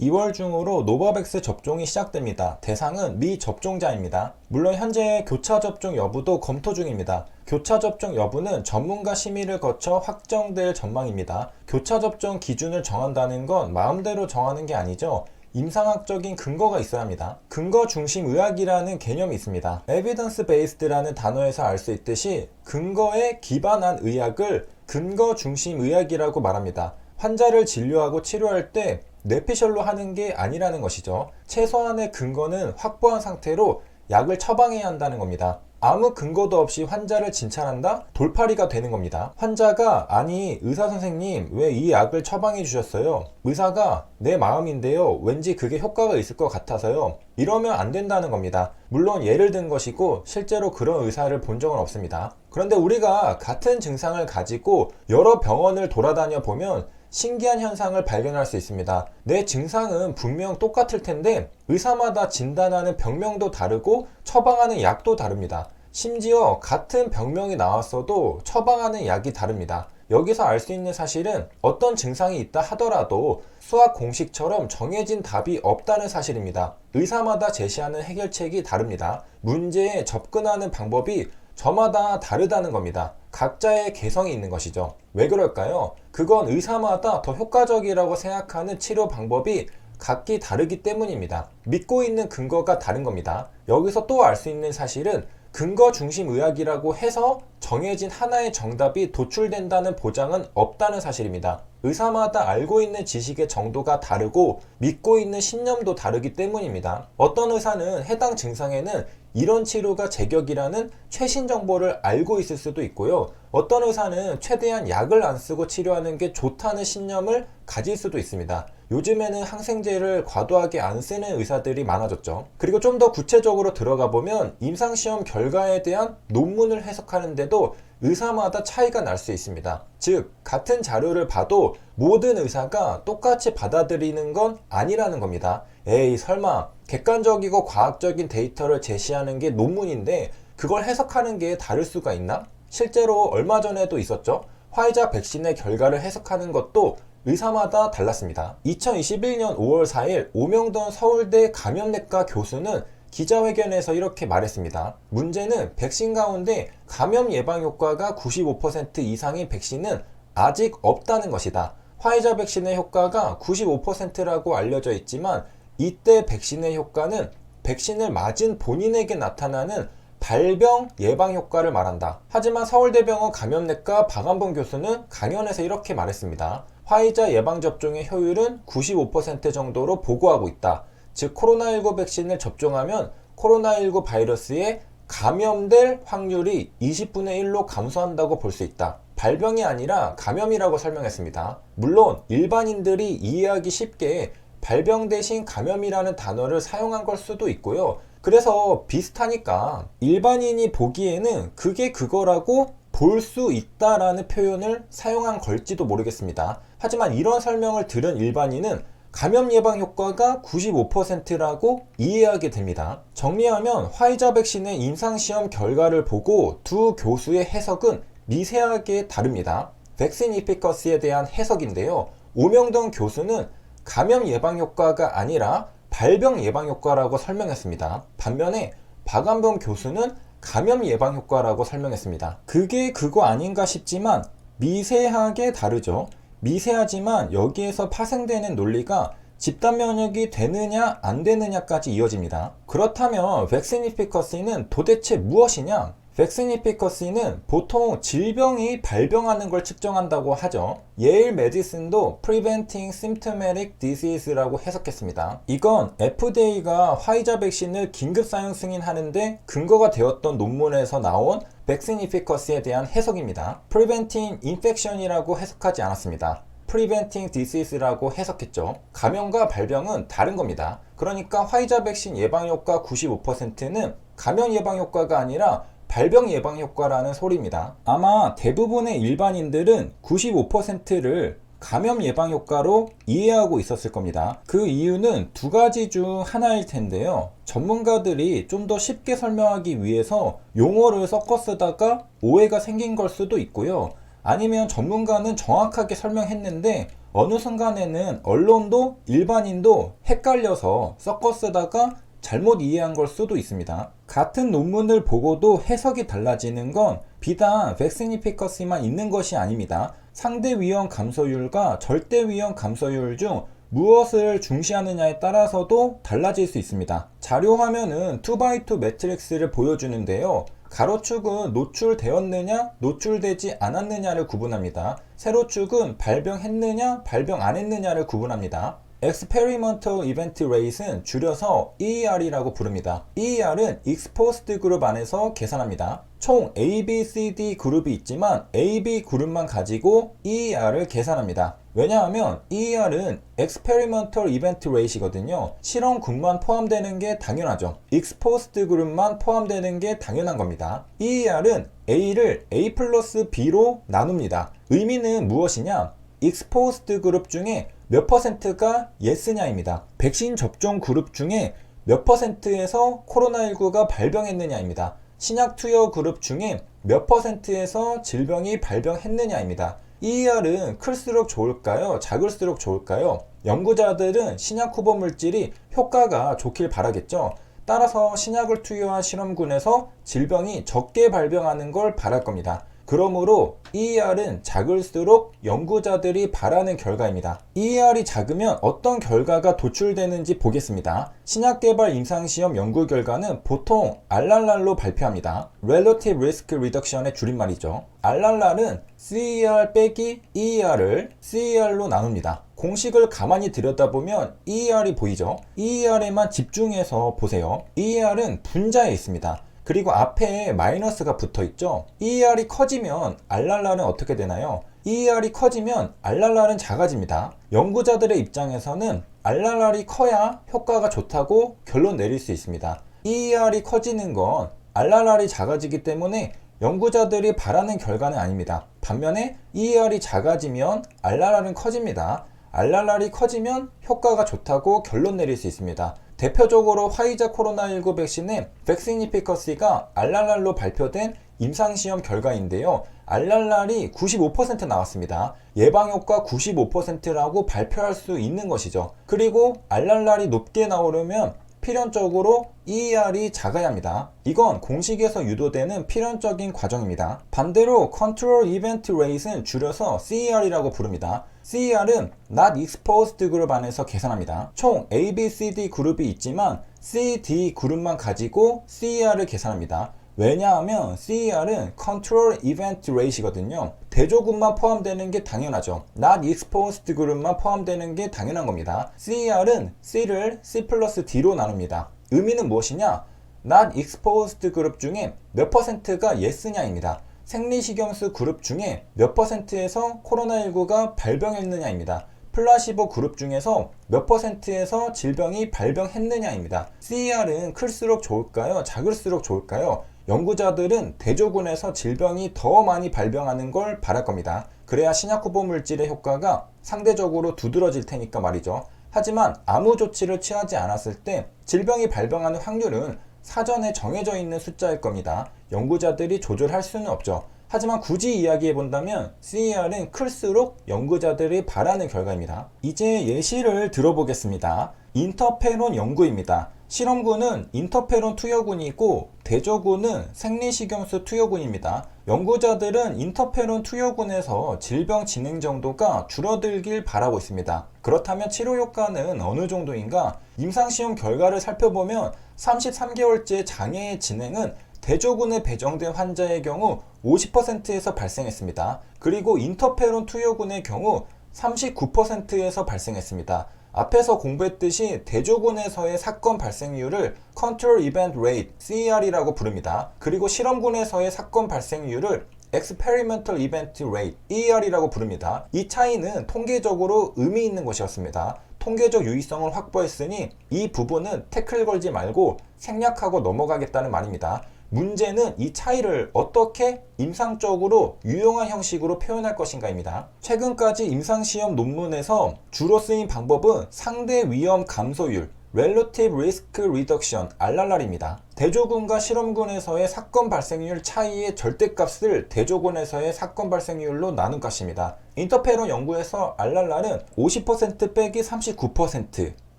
2월 중으로 노바백스 접종이 시작됩니다. 대상은 미접종자입니다. 물론 현재 교차 접종 여부도 검토 중입니다. 교차 접종 여부는 전문가 심의를 거쳐 확정될 전망입니다. 교차 접종 기준을 정한다는 건 마음대로 정하는 게 아니죠. 임상학적인 근거가 있어야 합니다. 근거 중심 의학이라는 개념이 있습니다. evidence based라는 단어에서 알 수 있듯이 근거에 기반한 의학을 근거 중심 의학이라고 말합니다. 환자를 진료하고 치료할 때 뇌피셜로 하는 게 아니라는 것이죠. 최소한의 근거는 확보한 상태로 약을 처방해야 한다는 겁니다. 아무 근거도 없이 환자를 진찰한다? 돌팔이가 되는 겁니다. 환자가 아니 의사 선생님 왜 이 약을 처방해 주셨어요? 의사가 내 마음인데요. 왠지 그게 효과가 있을 것 같아서요. 이러면 안 된다는 겁니다. 물론 예를 든 것이고 실제로 그런 의사를 본 적은 없습니다. 그런데 우리가 같은 증상을 가지고 여러 병원을 돌아다녀 보면 신기한 현상을 발견할 수 있습니다. 내 증상은 분명 똑같을 텐데 의사마다 진단하는 병명도 다르고 처방하는 약도 다릅니다. 심지어 같은 병명이 나왔어도 처방하는 약이 다릅니다. 여기서 알 수 있는 사실은 어떤 증상이 있다 하더라도 수학 공식처럼 정해진 답이 없다는 사실입니다. 의사마다 제시하는 해결책이 다릅니다. 문제에 접근하는 방법이 저마다 다르다는 겁니다. 각자의 개성이 있는 것이죠. 왜 그럴까요? 그건 의사마다 더 효과적이라고 생각하는 치료 방법이 각기 다르기 때문입니다. 믿고 있는 근거가 다른 겁니다. 여기서 또 알 수 있는 사실은 근거 중심 의학이라고 해서 정해진 하나의 정답이 도출된다는 보장은 없다는 사실입니다. 의사마다 알고 있는 지식의 정도가 다르고 믿고 있는 신념도 다르기 때문입니다. 어떤 의사는 해당 증상에는 이런 치료가 제격이라는 최신 정보를 알고 있을 수도 있고요. 어떤 의사는 최대한 약을 안 쓰고 치료하는 게 좋다는 신념을 가질 수도 있습니다. 요즘에는 항생제를 과도하게 안 쓰는 의사들이 많아졌죠. 그리고 좀 더 구체적으로 들어가 보면 임상시험 결과에 대한 논문을 해석하는데도 의사마다 차이가 날 수 있습니다. 즉, 같은 자료를 봐도 모든 의사가 똑같이 받아들이는 건 아니라는 겁니다. 에이, 설마 객관적이고 과학적인 데이터를 제시하는 게 논문인데 그걸 해석하는 게 다를 수가 있나? 실제로 얼마 전에도 있었죠. 화이자 백신의 결과를 해석하는 것도 의사마다 달랐습니다. 2021년 5월 4일 오명돈 서울대 감염내과 교수는 기자회견에서 이렇게 말했습니다. 문제는 백신 가운데 감염 예방 효과가 95% 이상인 백신은 아직 없다는 것이다. 화이자 백신의 효과가 95%라고 알려져 있지만 이때 백신의 효과는 백신을 맞은 본인에게 나타나는 발병 예방 효과를 말한다. 하지만 서울대병원 감염내과 박안봉 교수는 강연에서 이렇게 말했습니다. 화이자 예방접종의 효율은 95% 정도로 보고하고 있다. 즉 코로나19 백신을 접종하면 코로나19 바이러스에 감염될 확률이 20분의 1로 감소한다고 볼 수 있다. 발병이 아니라 감염이라고 설명했습니다. 물론 일반인들이 이해하기 쉽게 발병 대신 감염이라는 단어를 사용한 걸 수도 있고요. 그래서 비슷하니까 일반인이 보기에는 그게 그거라고 볼 수 있다라는 표현을 사용한 걸지도 모르겠습니다. 하지만 이런 설명을 들은 일반인은 감염 예방 효과가 95%라고 이해하게 됩니다. 정리하면 화이자 백신의 임상시험 결과를 보고 두 교수의 해석은 미세하게 다릅니다. 백신 이피커시에 대한 해석인데요. 오명돈 교수는 감염 예방 효과가 아니라 발병 예방 효과라고 설명했습니다. 반면에 박안봉 교수는 감염 예방 효과라고 설명했습니다. 그게 그거 아닌가 싶지만 미세하게 다르죠. 미세하지만 여기에서 파생되는 논리가 집단 면역이 되느냐 안 되느냐까지 이어집니다. 그렇다면 백신 이피커시는 도대체 무엇이냐? 백신 이피커시는 보통 질병이 발병하는 걸 측정한다고 하죠. 예일 메디슨도 Preventing Symptomatic Disease라고 해석했습니다. 이건 FDA가 화이자 백신을 긴급 사용 승인하는데 근거가 되었던 논문에서 나온 백신 이피커시에 대한 해석입니다. Preventing Infection이라고 해석하지 않았습니다. Preventing Disease라고 해석했죠. 감염과 발병은 다른 겁니다. 그러니까 화이자 백신 예방효과 95%는 감염 예방효과가 아니라 발병 예방 효과라는 소리입니다. 아마 대부분의 일반인들은 95%를 감염 예방 효과로 이해하고 있었을 겁니다. 그 이유는 두 가지 중 하나일 텐데요. 전문가들이 좀 더 쉽게 설명하기 위해서 용어를 섞어 쓰다가 오해가 생긴 걸 수도 있고요. 아니면 전문가는 정확하게 설명했는데 어느 순간에는 언론도 일반인도 헷갈려서 섞어 쓰다가 잘못 이해한 걸 수도 있습니다. 같은 논문을 보고도 해석이 달라지는 건 비단 백신 이피커시만 있는 것이 아닙니다. 상대 위험 감소율과 절대 위험 감소율 중 무엇을 중시하느냐에 따라서도 달라질 수 있습니다. 자료 화면은 2x2 매트릭스를 보여주는데요. 가로축은 노출되었느냐, 노출되지 않았느냐를 구분합니다. 세로축은 발병했느냐, 발병 안 했느냐를 구분합니다. Experimental Event Rate은 줄여서 EER이라고 부릅니다. EER은 Exposed 그룹 안에서 계산합니다. 총 A, B, C, D 그룹이 있지만 A, B 그룹만 가지고 EER을 계산합니다. 왜냐하면 EER은 Experimental Event Rate이거든요. 실험군만 포함되는 게 당연하죠. Exposed 그룹만 포함되는 게 당연한 겁니다. EER은 A를 A 플러스 B로 나눕니다. 의미는 무엇이냐? Exposed 그룹 중에 몇 퍼센트가 yes냐입니다. 백신 접종 그룹 중에 몇 퍼센트에서 코로나19가 발병했느냐입니다. 신약 투여 그룹 중에 몇 퍼센트에서 질병이 발병했느냐입니다. EER은 클수록 좋을까요? 작을수록 좋을까요? 연구자들은 신약 후보 물질이 효과가 좋길 바라겠죠. 따라서 신약을 투여한 실험군에서 질병이 적게 발병하는 걸 바랄 겁니다. 그러므로 EER은 작을수록 연구자들이 바라는 결과입니다. EER이 작으면 어떤 결과가 도출되는지 보겠습니다. 신약 개발 임상시험 연구 결과는 보통 RRR로 발표합니다. Relative Risk Reduction의 줄임말이죠. RRR은 CER 빼기 EER을 CER로 나눕니다. 공식을 가만히 들여다보면 EER이 보이죠? EER에만 집중해서 보세요. EER은 분자에 있습니다. 그리고 앞에 마이너스가 붙어 있죠. EER이 커지면 RRR은 어떻게 되나요? EER이 커지면 RRR은 작아집니다. 연구자들의 입장에서는 RRR이 커야 효과가 좋다고 결론 내릴 수 있습니다. EER이 커지는 건 RRR이 작아지기 때문에 연구자들이 바라는 결과는 아닙니다. 반면에 EER이 작아지면 RRR은 커집니다. RRR이 커지면 효과가 좋다고 결론 내릴 수 있습니다. 대표적으로 화이자 코로나19 백신의 백신 이피커시가 RRR로 발표된 임상시험 결과인데요. RRR이 95% 나왔습니다. 예방효과 95%라고 발표할 수 있는 것이죠. 그리고 RRR이 높게 나오려면 필연적으로 EER이 작아야 합니다. 이건 공식에서 유도되는 필연적인 과정입니다. 반대로 Control Event Rate는 줄여서 CER이라고 부릅니다. CER은 Not Exposed 그룹 안에서 계산합니다. 총 A, B, C, D 그룹이 있지만 C, D 그룹만 가지고 CER을 계산합니다. 왜냐하면 CER은 Control Event Rate이거든요. 대조군만 포함되는 게 당연하죠. Not Exposed 그룹만 포함되는 게 당연한 겁니다. CER은 C를 C 플러스 D로 나눕니다. 의미는 무엇이냐? Not Exposed 그룹 중에 몇 퍼센트가 yes냐입니다. 생리식염수 그룹 중에 몇 퍼센트에서 코로나19가 발병했느냐입니다. 플라시보 그룹 중에서 몇 퍼센트에서 질병이 발병했느냐입니다. CER은 클수록 좋을까요? 작을수록 좋을까요? 연구자들은 대조군에서 질병이 더 많이 발병하는 걸 바랄 겁니다. 그래야 신약 후보 물질의 효과가 상대적으로 두드러질 테니까 말이죠. 하지만 아무 조치를 취하지 않았을 때 질병이 발병하는 확률은 사전에 정해져 있는 숫자일 겁니다. 연구자들이 조절할 수는 없죠. 하지만 굳이 이야기해 본다면 CER은 클수록 연구자들이 바라는 결과입니다. 이제 예시를 들어보겠습니다. 인터페론 연구입니다. 실험군은 인터페론 투여군이고 대조군은 생리식염수 투여군입니다. 연구자들은 인터페론 투여군에서 질병 진행 정도가 줄어들길 바라고 있습니다. 그렇다면 치료 효과는 어느 정도인가? 임상시험 결과를 살펴보면 33개월째 장애의 진행은 대조군에 배정된 환자의 경우 50%에서 발생했습니다. 그리고 인터페론 투여군의 경우 39%에서 발생했습니다. 앞에서 공부했듯이 대조군에서의 사건 발생률을 Control Event Rate, CER이라고 부릅니다. 그리고 실험군에서의 사건 발생률을 Experimental Event Rate, EER이라고 부릅니다. 이 차이는 통계적으로 의미 있는 것이었습니다. 통계적 유의성을 확보했으니 이 부분은 태클 걸지 말고 생략하고 넘어가겠다는 말입니다. 문제는 이 차이를 어떻게 임상적으로 유용한 형식으로 표현할 것인가입니다. 최근까지 임상시험 논문에서 주로 쓰인 방법은 상대 위험 감소율, Relative Risk Reduction RRR입니다. 대조군과 실험군에서의 사건 발생률 차이의 절대값을 대조군에서의 사건 발생률로 나눈 값입니다. 인터페론 연구에서 RRR은 50% 빼기 39%,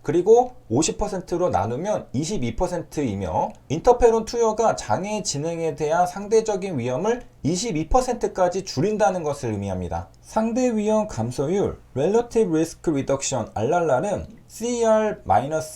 그리고 50%로 나누면 22%이며 인터페론 투여가 장애 진행에 대한 상대적인 위험을 22%까지 줄인다는 것을 의미합니다. 상대 위험 감소율 Relative Risk Reduction RRR은 CER-EER의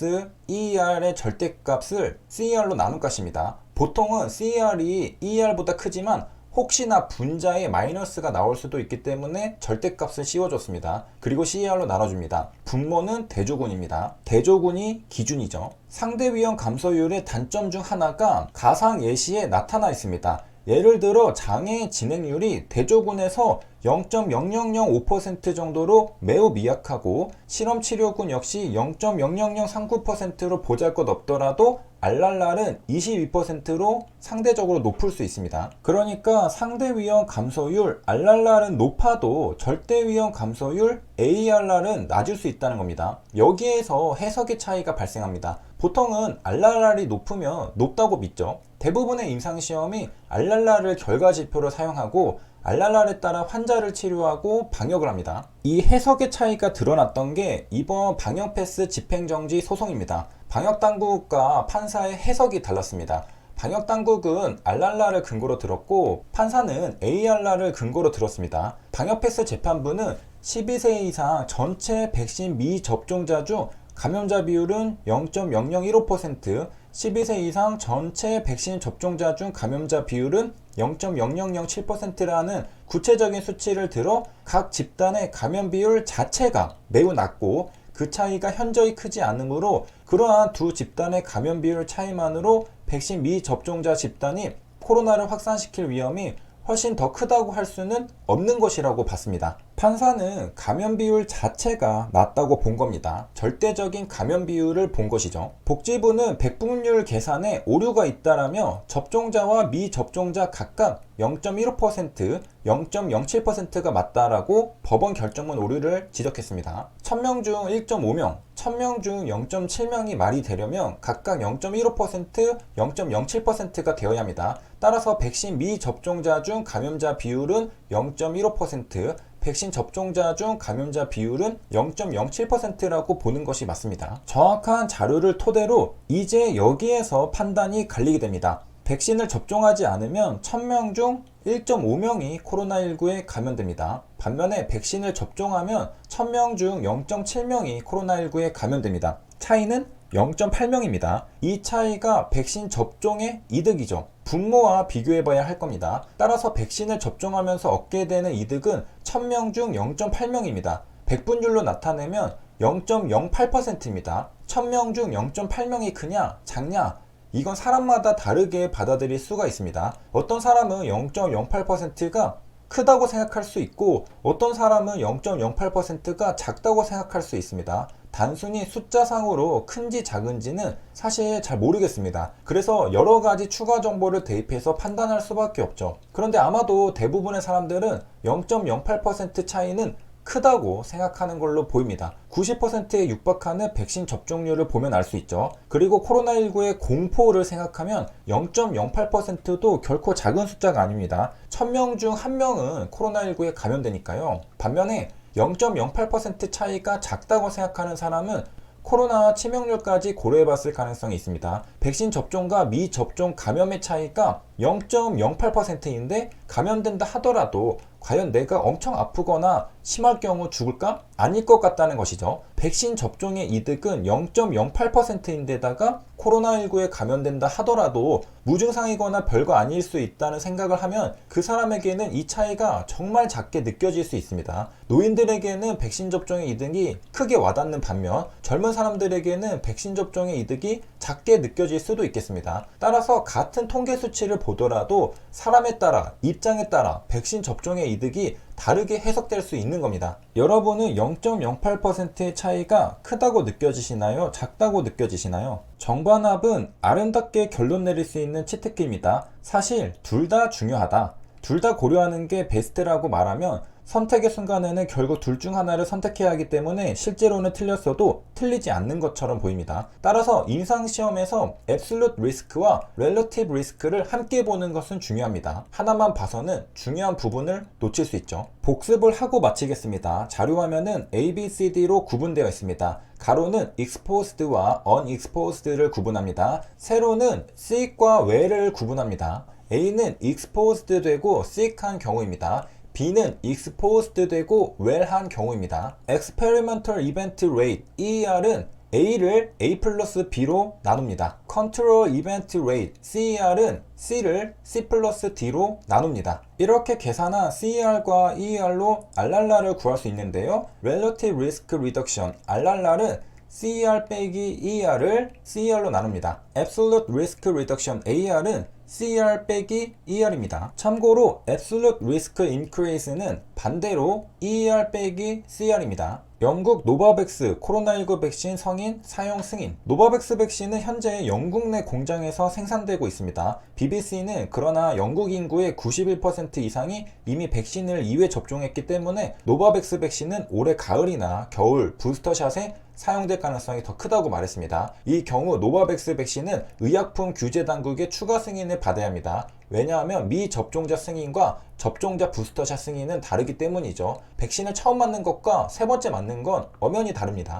절대값을 CER로 나눈 것입니다. 보통은 CER이 EER보다 크지만 혹시나 분자에 마이너스가 나올 수도 있기 때문에 절대값을 씌워줬습니다. 그리고 CER로 나눠줍니다. 분모는 대조군입니다. 대조군이 기준이죠. 상대 위험 감소율의 단점 중 하나가 가상 예시에 나타나 있습니다. 예를 들어 장애 진행률이 대조군에서 0.0005% 정도로 매우 미약하고 실험치료군 역시 0.00039%로 보잘것없더라도 RRR은 22%로 상대적으로 높을 수 있습니다. 그러니까 상대 위험 감소율 RRR은 높아도 절대 위험 감소율 ARR은 낮을 수 있다는 겁니다. 여기에서 해석의 차이가 발생합니다. 보통은 RRR이 높으면 높다고 믿죠. 대부분의 임상시험이 RRR을 결과지표로 사용하고 RRR에 따라 환자를 치료하고 방역을 합니다. 이 해석의 차이가 드러났던 게 이번 방역패스 집행정지 소송입니다. 방역당국과 판사의 해석이 달랐습니다. 방역당국은 RRR을 근거로 들었고 판사는 ARR을 근거로 들었습니다. 방역패스 재판부는 12세 이상 전체 백신 미접종자 중 감염자 비율은 0.0015%, 12세 이상 전체 백신 접종자 중 감염자 비율은 0.0007%라는 구체적인 수치를 들어 각 집단의 감염 비율 자체가 매우 낮고 그 차이가 현저히 크지 않으므로 그러한 두 집단의 감염 비율 차이만으로 백신 미접종자 집단이 코로나를 확산시킬 위험이 훨씬 더 크다고 할 수는 없는 것이라고 봤습니다. 판사는 감염 비율 자체가 낮다고 본 겁니다. 절대적인 감염 비율을 본 것이죠. 복지부는 백분율 계산에 오류가 있다라며 접종자와 미접종자 각각 0.15%, 0.07%가 맞다라고 법원 결정문 오류를 지적했습니다. 1000명 중 1.5명, 1000명 중 0.7명이 말이 되려면 각각 0.15%, 0.07%가 되어야 합니다. 따라서 백신 미접종자 중 감염자 비율은 0.15%, 백신 접종자 중 감염자 비율은 0.07%라고 보는 것이 맞습니다. 정확한 자료를 토대로 이제 여기에서 판단이 갈리게 됩니다. 백신을 접종하지 않으면 1000명 중 1.5명이 코로나19에 감염됩니다. 반면에 백신을 접종하면 1000명 중 0.7명이 코로나19에 감염됩니다. 차이는 0.8명입니다. 이 차이가 백신 접종의 이득이죠. 분모와 비교해봐야 할 겁니다. 따라서 백신을 접종하면서 얻게 되는 이득은 1000명 중 0.8명입니다. 백분율로 나타내면 0.08%입니다. 1000명 중 0.8명이 크냐, 작냐? 이건 사람마다 다르게 받아들일 수가 있습니다. 어떤 사람은 0.08%가 크다고 생각할 수 있고 어떤 사람은 0.08%가 작다고 생각할 수 있습니다. 단순히 숫자상으로 큰지 작은지는 사실 잘 모르겠습니다. 그래서 여러 가지 추가 정보를 대입해서 판단할 수밖에 없죠. 그런데 아마도 대부분의 사람들은 0.08% 차이는 크다고 생각하는 걸로 보입니다. 90%에 육박하는 백신 접종률을 보면 알 수 있죠. 그리고 코로나19의 공포를 생각하면 0.08%도 결코 작은 숫자가 아닙니다. 1000명 중 1명은 코로나19에 감염되니까요. 반면에 0.08% 차이가 작다고 생각하는 사람은 코로나 치명률까지 고려해 봤을 가능성이 있습니다. 백신 접종과 미접종 감염의 차이가 0.08%인데 감염된다 하더라도 과연 내가 엄청 아프거나 심할 경우 죽을까? 아닐 것 같다는 것이죠. 백신 접종의 이득은 0.08%인데다가 코로나19에 감염된다 하더라도 무증상이거나 별거 아닐 수 있다는 생각을 하면 그 사람에게는 이 차이가 정말 작게 느껴질 수 있습니다. 노인들에게는 백신 접종의 이득이 크게 와닿는 반면 젊은 사람들에게는 백신 접종의 이득이 작게 느껴질 수도 있겠습니다. 따라서 같은 통계 수치를 보더라도 사람에 따라, 입장에 따라 백신 접종의 이득이 다르게 해석될 수 있는 겁니다. 여러분은 0.08%의 차이가 크다고 느껴지시나요? 작다고 느껴지시나요? 정반합은 아름답게 결론 내릴 수 있는 치트키입니다. 사실 둘 다 중요하다. 둘 다 고려하는 게 베스트라고 말하면 선택의 순간에는 결국 둘 중 하나를 선택해야 하기 때문에 실제로는 틀렸어도 틀리지 않는 것처럼 보입니다. 따라서 임상시험에서 Absolute Risk와 Relative Risk를 함께 보는 것은 중요합니다. 하나만 봐서는 중요한 부분을 놓칠 수 있죠. 복습을 하고 마치겠습니다. 자료화면은 A, B, C, D로 구분되어 있습니다. 가로는 exposed와 unexposed를 구분합니다. 세로는 sick과 well을 구분합니다. A는 exposed 되고 sick한 경우입니다. B는 exposed 되고 well한 경우입니다. Experimental Event Rate EER은 A를 A 플러스 B로 나눕니다. Control Event Rate CER은 C를 C 플러스 D로 나눕니다. 이렇게 계산한 CER과 EER로 RRR을 구할 수 있는데요. Relative Risk Reduction RRR은 CER 빼기 EER을 CER로 나눕니다. Absolute Risk Reduction AER은 CER 빼기 ER입니다. 참고로 Absolute Risk Increase는 반대로 ER 빼기 CR입니다. 영국 노바백스 코로나19 백신 성인 사용 승인. 노바백스 백신은 현재 영국 내 공장에서 생산되고 있습니다. BBC는 그러나 영국 인구의 91% 이상이 이미 백신을 2회 접종했기 때문에 노바백스 백신은 올해 가을이나 겨울 부스터샷에 사용될 가능성이 더 크다고 말했습니다. 이 경우 노바백스 백신은 의약품 규제 당국의 추가 승인을 받아야 합니다. 왜냐하면 미접종자 승인과 접종자 부스터샷 승인은 다르기 때문이죠. 백신을 처음 맞는 것과 세 번째 맞는 건 엄연히 다릅니다.